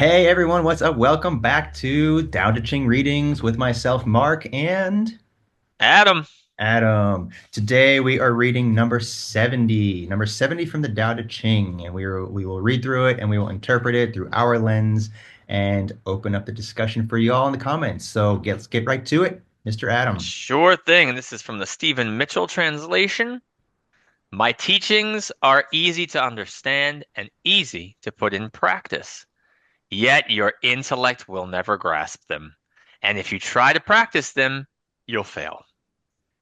Hey everyone, what's up? Welcome back to Daodejing readings with myself, Mark, and Adam, Adam. Today we are reading number 70 from the Daodejing, and we will read through it and we will interpret it through our lens and open up the discussion for you all in the comments. So let's get right to it, Mr. Adam. sure thing. This is from the Stephen Mitchell translation. My teachings are easy to understand and easy to put in practice, yet your intellect will never grasp them. And if you try to practice them, you'll fail.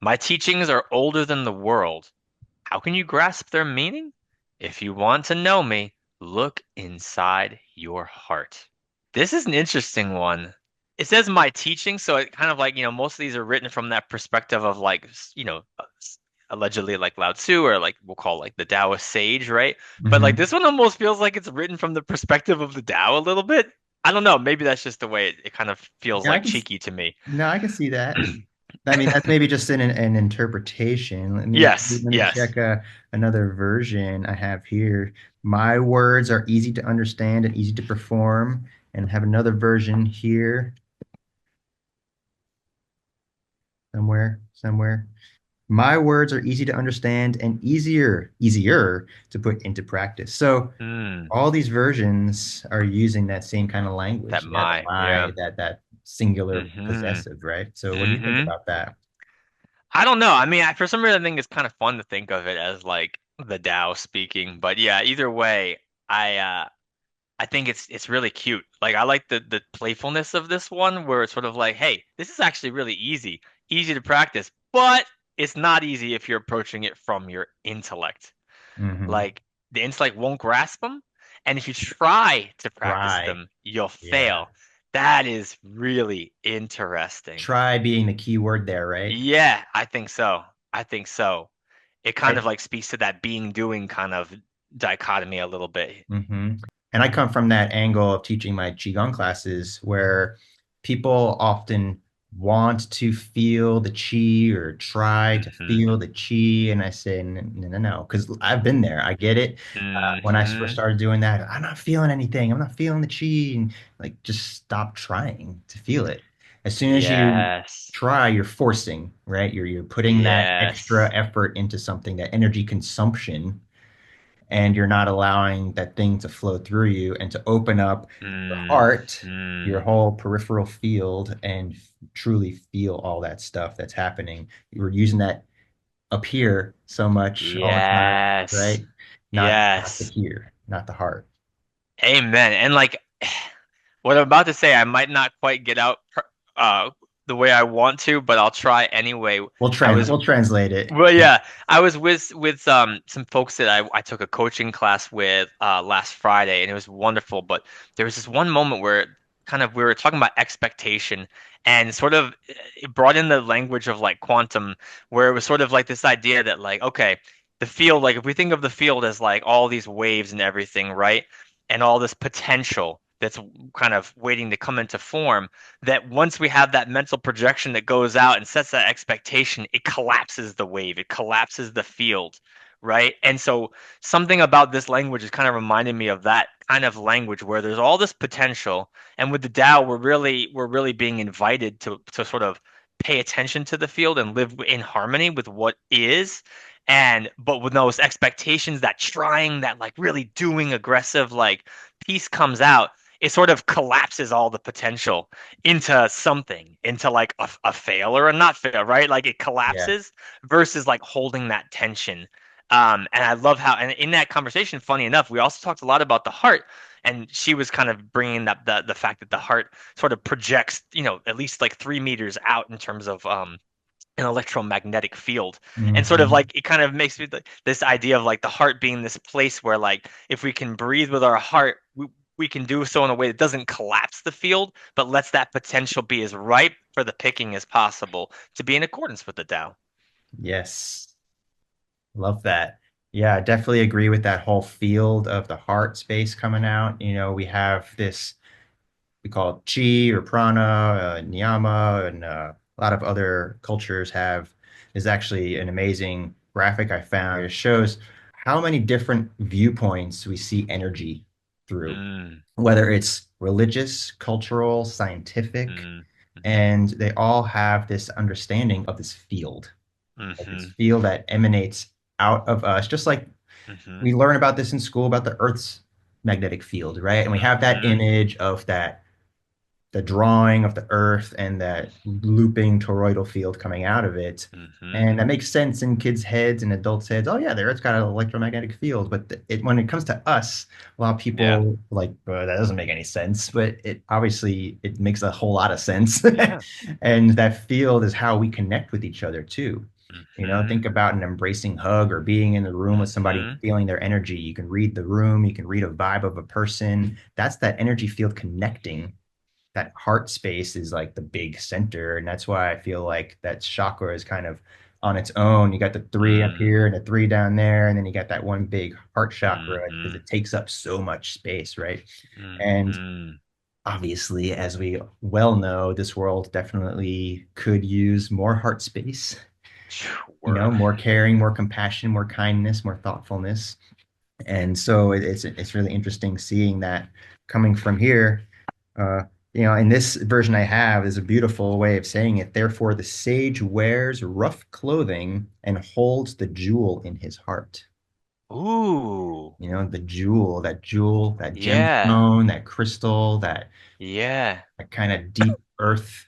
My teachings are older than the world. How can you grasp their meaning? If you want to know me, look inside your heart. This is an interesting one. It says my teaching, so it kind of like, most of these are written from that perspective of like, allegedly like Lao Tzu or like we'll call like the Taoist sage, right? But like Hmm. this one almost feels like it's written from the perspective of the Tao a little bit. I don't know, maybe that's just the way it kind of feels Yeah, like cheeky to me. no, I can see that. I mean, that's maybe just an interpretation. Yes, Let me yes. check another version I have here. My words are easy to understand and easy to perform, and have another version here somewhere. My words are easy to understand and easier to put into practice. So Hmm. all these versions are using that same kind of That language. Yeah, the my, yeah. my, that singular Hmm. possessive, right? So what do you think Hmm. about that? I don't know. I mean, for some reason, I think it's kind of fun to think of it as like the Tao speaking. But yeah, either way, I uh I think it's really cute. Like I like the playfulness of this one, where it's sort of like, hey, this is actually really easy to practice, but it's not easy if you're approaching it from your intellect. Hmm. Like the intellect won't grasp them, and if you try to practice Try. them, you'll Yeah. fail. That is really interesting. Try being the key word there, right? Yeah, I think so. I think so. It kind I of like speaks to that being doing kind of dichotomy a little bit. hmm And I come from that angle of teaching my Qigong classes where people often want to feel the chi or try to Hmm. feel the chi. And I say, no, no, no, because I've been there. I get it. When I first Hmm. started doing that, I'm not feeling anything. I'm not feeling the chi. And like, just stop trying to feel it. As soon as you Yes. try, you're forcing, right? You're putting that extra Yes. effort into something, that energy consumption, and you're not allowing that thing to flow through you and to open up your heart, your Hmm. whole peripheral field, and truly feel all that stuff that's happening. You're using that up here so much all the time, Yes. right? Not the Yes. here, not the heart. Amen. And like what I'm about to say, I might not quite get out uh the way I want to, but I'll try anyway. I was We'll translate it. Well, yeah, I was with some folks that I took a coaching class with last Friday, and it was wonderful. But there was this one moment where kind of we were talking about expectation, and sort of it brought in the language of like quantum, where it was sort of like this idea that like, okay, the field, like if we think of the field as like all these waves and everything, right? And all this potential that's kind of waiting to come into form, that once we have that mental projection that goes out and sets that expectation, it collapses the wave, it collapses the field, right? And so something about this language is kind of reminding me of that kind of language where there's all this potential, and with the Tao, we're really being invited to sort of pay attention to the field and live in harmony with what is. And but with those expectations, that trying, that like really doing aggressive like piece comes out, it sort of collapses all the potential into something, into like a fail or a not fail, right? Like it Yeah. collapses versus like holding that tension. And I love how, and in that conversation, funny enough, we also talked a lot about the heart, and she was kind of bringing up the fact that the heart sort of projects, at least like 3 meters out in terms of an electromagnetic field, and sort of Hmm. like it kind of makes me this idea of like the heart being this place where like if we can breathe with our heart, we can do so in a way that doesn't collapse the field, but lets that potential be as ripe for the picking as possible to be in accordance with the Tao. Yes. Love that. Yeah, I definitely agree with that whole field of the heart space coming out. We have this, we call it chi or prana, niyama, and a lot of other cultures have. Is actually an amazing graphic I found. It shows how many different viewpoints we see energy. through, mm, whether it's religious, cultural, scientific, mm, mhm, and they all have this understanding of this field, like this mhm, field that emanates out of us, just like mhm, we learn about this in school about the Earth's magnetic field, right? And we have that mhm, image of that the drawing of the Earth and that looping toroidal field coming out of it. mhm. And that makes sense in kids' heads and adults' heads. Oh yeah, the Earth's got an electromagnetic field. But when it comes to us, a lot of Yeah, people like that doesn't make any sense. But it obviously it makes a whole lot of sense. yeah. And that field is how we connect with each other too. Mhm, Think about an embracing hug or being in the room with somebody and mhm, feeling their energy. You can read the room, you can read a vibe of a person. That's that energy field connecting. That heart space is like the big center. And that's why I feel like that chakra is kind of on its own. You got the three up mm, here and the three down there, and then you got that one big heart chakra because mhm, it takes up so much space, right? And mhm. obviously, as we well know, this world definitely could use more heart space, Word. more caring, more compassion, more kindness, more thoughtfulness. And so it's really interesting seeing that coming from here. Uh, and this version I have is a beautiful way of saying it. Therefore, the sage wears rough clothing and holds the jewel in his heart. Ooh, The jewel, that yeah, gemstone, that crystal, yeah. that kind of deep earth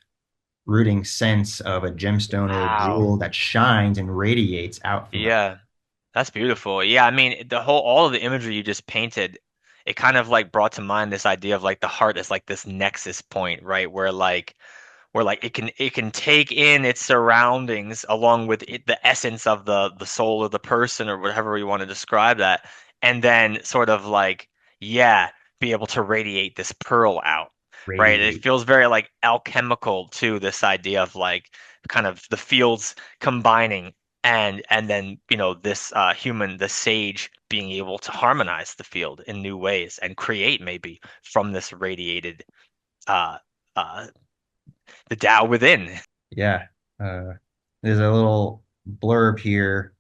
rooting sense of a gemstone or a Wow. jewel that shines and radiates out from the. Yeah. That's beautiful. Yeah, I mean, all of the imagery you just painted, it kind of like brought to mind this idea of like the heart is like this nexus point, right? Where like it can take in its surroundings along with the essence of the soul of the person or whatever you want to describe that, and then sort of like, yeah, be able to radiate this pearl out, right? It Radiate. feels very like alchemical to this idea of like kind of the fields combining and then this human, the sage, being able to harmonize the field in new ways and create maybe from this radiated uh uh the Tao within. Yeah. Uh, there's a little blurb here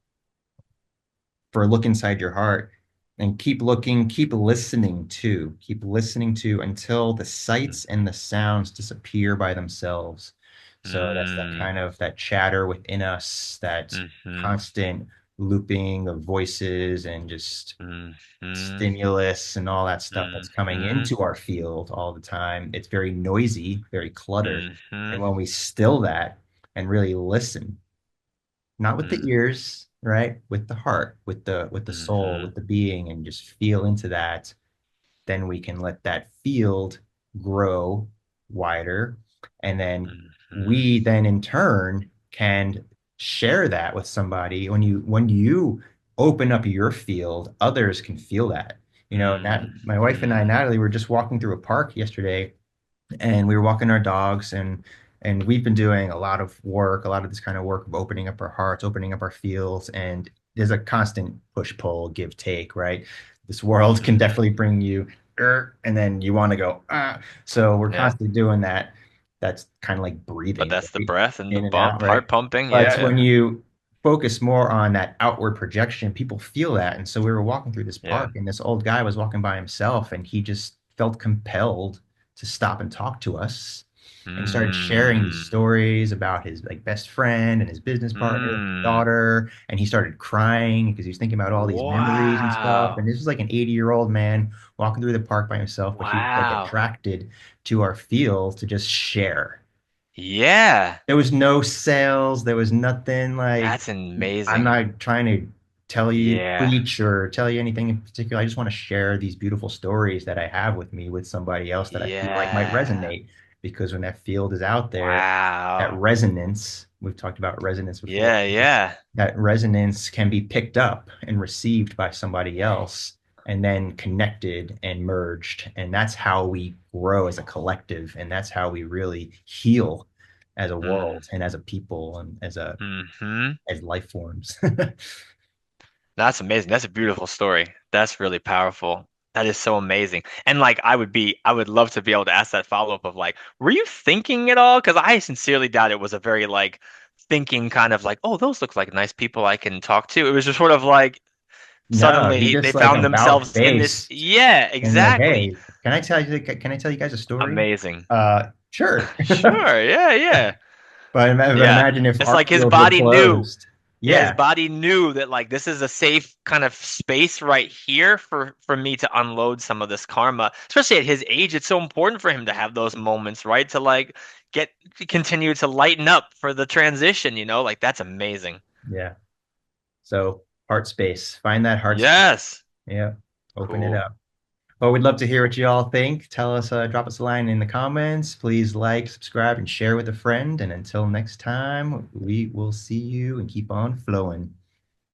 for look inside your heart and keep looking, keep listening to until the sights and the sounds disappear by themselves. So that's that Mm, kind of that chatter within us, that mm-hmm, constant looping of voices and just mm-hmm, stimulus and all that stuff that's coming mm-hmm, into our field all the time. It's very noisy, very cluttered. And mm-hmm, when we still that and really listen, not with the ears, right? With the heart, with the soul, mm-hmm, with the being, and just feel into that, then we can let that field grow wider. And then mm-hmm, we then in turn can share that with somebody. When you open up your field, others can feel that. Nat, my wife and I, mm-hmm, Natalie, were just walking through a park yesterday and we were walking our dogs and we've been doing a lot of work, a lot of this kind of work of opening up our hearts, opening up our fields, and there's a constant push pull, give take, right? This world can mm-hmm. definitely bring you and then you want to go so we're Yeah, constantly doing that. That's kind of like but breathing, that's the right? breath and the In and out, bump, right? heart pumping. But Yeah, when you focus more on that outward projection, people feel that. And so we were walking through this yeah, park, and this old guy was walking by himself, and he just felt compelled to stop and talk to us. And he started sharing these mm, stories about his like best friend and his business partner, his mm. daughter, and he started crying because he was thinking about all these memories and stuff. And Wow, this was like an 80-year-old man walking through the park by himself, but he was like wow, attracted to our field to just share. yeah, There was no sales. There was nothing like that's I'm amazing. not trying to tell you, Yeah, preach or tell you anything in particular. I just want to share these beautiful stories that I have with me with somebody else that I feel like might yeah, resonate. Because when that field is out there, that wow, resonance, we've talked about resonance before, yeah, yeah, that resonance can be picked up and received by somebody else and then connected and merged. And that's how we grow as a collective. And that's how we really heal as a mm, world and as a people and mm-hmm. as life forms. That's amazing. That's a beautiful story. That's really powerful. That is so amazing. And like I would love to be able to ask that follow-up of like, were you thinking at all? Because I sincerely doubt it was a very like thinking kind of like, oh, those look like nice people I can talk to. It was just sort of like No, he suddenly they just like found about themselves in this. face Yeah, and like, exactly. hey, can I tell you guys a story? Amazing. Sure. Sure. Yeah, yeah. But Yeah. imagine if It's our like his fields were body knew. closed. Yeah, his Yeah, body knew that like this is a safe kind of space right here for me to unload some of this karma. Especially at his age, it's so important for him to have those moments, right? To like get continue to lighten up for the transition, you know? Like that's amazing. yeah. So heart space, find that heart space. Yes. Yeah, open it Cool. up. Well, we'd love to hear what you all think. Tell us, drop us a line in the comments. Please like, subscribe, and share with a friend. And until next time, we will see you and keep on flowing.